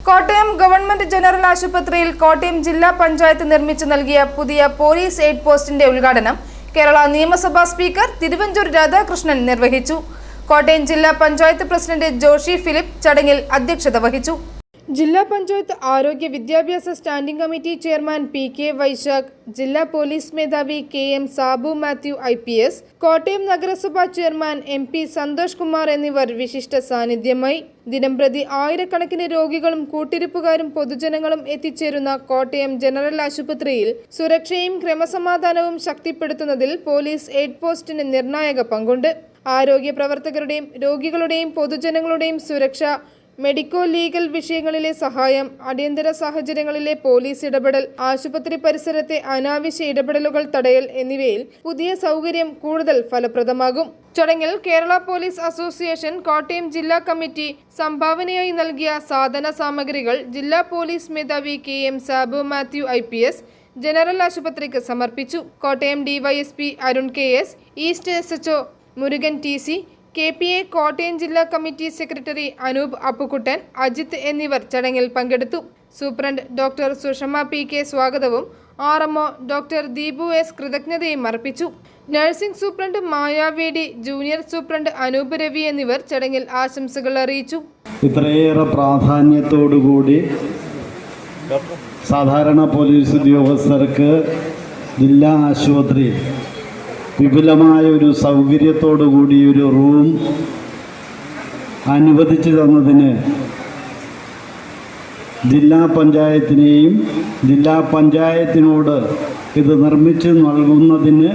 Kottayam government general ആശുപത്രിയിൽ കോട്ടയം ജില്ലാ പഞ്ചായത്ത് നിർമ്മിച്ചു നൽകിയ പുതിയ പോലീസ് എയ്ഡ് പോസ്റ്റിന്റെ ഉദ്ഘാടനം കേരള നിയമസഭാ സ്പീക്കർ തിരുവഞ്ചൂർ രാധാകൃഷ്ണൻ നിർവഹിച്ചു. കോട്ടയം ജില്ലാ പഞ്ചായത്ത് പ്രസിഡന്റ് ജോഷി ഫിലിപ്പ് ചടങ്ങിൽ അധ്യക്ഷത വഹിച്ചു. ജില്ലാ പഞ്ചായത്ത് ആരോഗ്യ വിദ്യാഭ്യാസ standing committee chairman P K. Vaishakh, ജില്ലാ പോലീസ് മേധാവി കെ.എം. സാബു മാത്യു IPS, കോട്ടയം നഗരസഭാ ചെയർമാൻ MP സന്തോഷ് കുമാർ എന്നിവർ വിശിഷ്ട സാന്നിധ്യമായി. ദിനംപ്രതി ആയിരക്കണക്കിന് രോഗികളും കൂട്ടിരിപ്പുകാരും പൊതുജനങ്ങളും എത്തിച്ചേരുന്ന കോട്ടയം ജനറൽ ആശുപത്രിയിൽ സുരക്ഷയും ക്രമസമാധാനവും ശക്തിപ്പെടുത്തുന്നതിൽ പോലീസ് എയ്ഡ് പോസ്റ്റിന് നിർണായക പങ്കുണ്ട്. ആരോഗ്യ പ്രവർത്തകരുടെയും രോഗികളുടെയും പൊതുജനങ്ങളുടെയും സുരക്ഷ, മെഡിക്കോ ലീഗൽ വിഷയങ്ങളിലെ സഹായം, അടിയന്തര സാഹചര്യങ്ങളിലെ പോലീസ് ഇടപെടൽ, ആശുപത്രി പരിസരത്തെ അനാവശ്യ ഇടപെടലുകൾ തടയൽ എന്നിവയിൽ പുതിയ സൗകര്യം കൂടുതൽ ഫലപ്രദമാകും. ചടങ്ങിൽ കേരള പോലീസ് അസോസിയേഷൻ കോട്ടയം ജില്ലാ കമ്മിറ്റി സംഭാവനയായി നൽകിയ സാധന സാമഗ്രികൾ ജില്ലാ പോലീസ് മേധാവി K M. Sabu Mathew IPS general ആശുപത്രിക്ക് സമർപ്പിച്ചു. Kottayam DYSP Arun KS, east SHO Murugan TC, KPA Kottayam ജില്ലാ കമ്മിറ്റി സെക്രട്ടറി അനൂപ് അപ്പുക്കുട്ടൻ, അജിത്ത് എന്നിവർ ചടങ്ങിൽ പങ്കെടുത്തു. സൂപ്രണ്ട് ഡോക്ടർ സുഷമ PK സ്വാഗതവും RMO ഡോക്ടർ ദീപു S കൃതജ്ഞതയും അർപ്പിച്ചു. Nursing superintendent Mayavedi, junior superintendent Anoop Ravi എന്നിവർ ചടങ്ങിൽ ആശംസകൾ അറിയിച്ചു. ഇത്രയേറെ പ്രാധാന്യത്തോടുകൂടി സാധാരണ പോലീസ് ഉദ്യോഗസ്ഥർക്ക് ജില്ലാ ആശുപത്രി വിപുലമായ ഒരു സൗകര്യത്തോടു കൂടി ഒരു റൂം അനുവദിച്ചു തന്നതിന് ജില്ലാ പഞ്ചായത്തിനെയും ജില്ലാ പഞ്ചായത്തിനോട് ഇത് നിർമ്മിച്ച് നൽകുന്നതിന്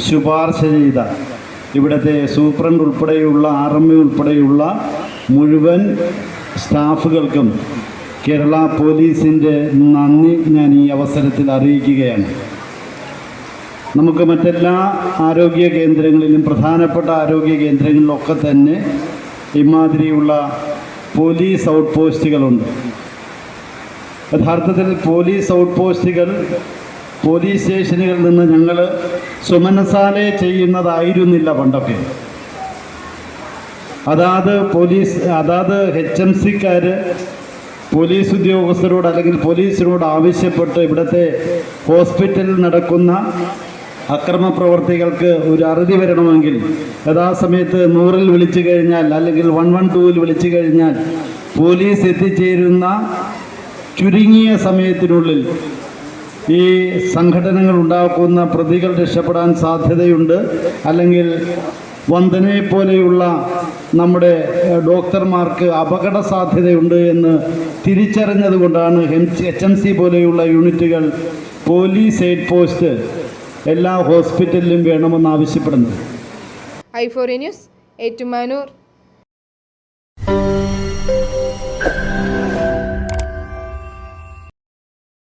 ശുപാർശ ചെയ്ത ഇവിടുത്തെ സൂപ്രണ്ട് ഉൾപ്പെടെയുള്ള RMO ഉൾപ്പെടെയുള്ള മുഴുവൻ സ്റ്റാഫുകൾക്കും കേരള പോലീസിൻ്റെ നന്ദി ഞാൻ ഈ അവസരത്തിൽ അറിയിക്കുകയാണ്. നമുക്ക് മറ്റെല്ലാ ആരോഗ്യ കേന്ദ്രങ്ങളിലും പ്രധാനപ്പെട്ട ആരോഗ്യ കേന്ദ്രങ്ങളിലൊക്കെ തന്നെ ഇമാതിരിയുള്ള പോലീസ് ഔട്ട് പോസ്റ്റുകളുണ്ട്. യഥാർത്ഥത്തിൽ പോലീസ് ഔട്ട് പോസ്റ്റുകൾ പോലീസ് സ്റ്റേഷനുകളിൽ നിന്ന് ഞങ്ങൾ സുമനസാലെ ചെയ്യുന്നതായിരുന്നില്ല പണ്ടൊക്കെ. അതാത് HMCക്കാർ പോലീസ് ഉദ്യോഗസ്ഥരോട് അല്ലെങ്കിൽ പോലീസിനോട് ആവശ്യപ്പെട്ട് ഇവിടുത്തെ ഹോസ്പിറ്റലിൽ നടക്കുന്ന അക്രമ പ്രവർത്തികൾക്ക് ഒരു അറുതി വരണമെങ്കിൽ യഥാസമയത്ത് 100-ൽ വിളിച്ചു കഴിഞ്ഞാൽ അല്ലെങ്കിൽ 112-ൽ വിളിച്ചു കഴിഞ്ഞാൽ പോലീസ് എത്തിച്ചേരുന്ന ചുരുങ്ങിയ സമയത്തിനുള്ളിൽ ഈ സംഘടനകൾ ഉണ്ടാക്കുന്ന പ്രതികൾ രക്ഷപ്പെടാൻ സാധ്യതയുണ്ട്. അല്ലെങ്കിൽ വന്ദനയെ പോലെയുള്ള നമ്മുടെ ഡോക്ടർമാർക്ക് അപകട സാധ്യതയുണ്ട് എന്ന് തിരിച്ചറിഞ്ഞതുകൊണ്ടാണ് HMC പോലെയുള്ള യൂണിറ്റുകൾ പോലീസ് എയ്ഡ് പോസ്റ്റ് എല്ലാ ഹോസ്പിറ്റലിലും വേണമെന്ന് ആവശ്യപ്പെടുന്നത്. i4 news, Ettumanoor.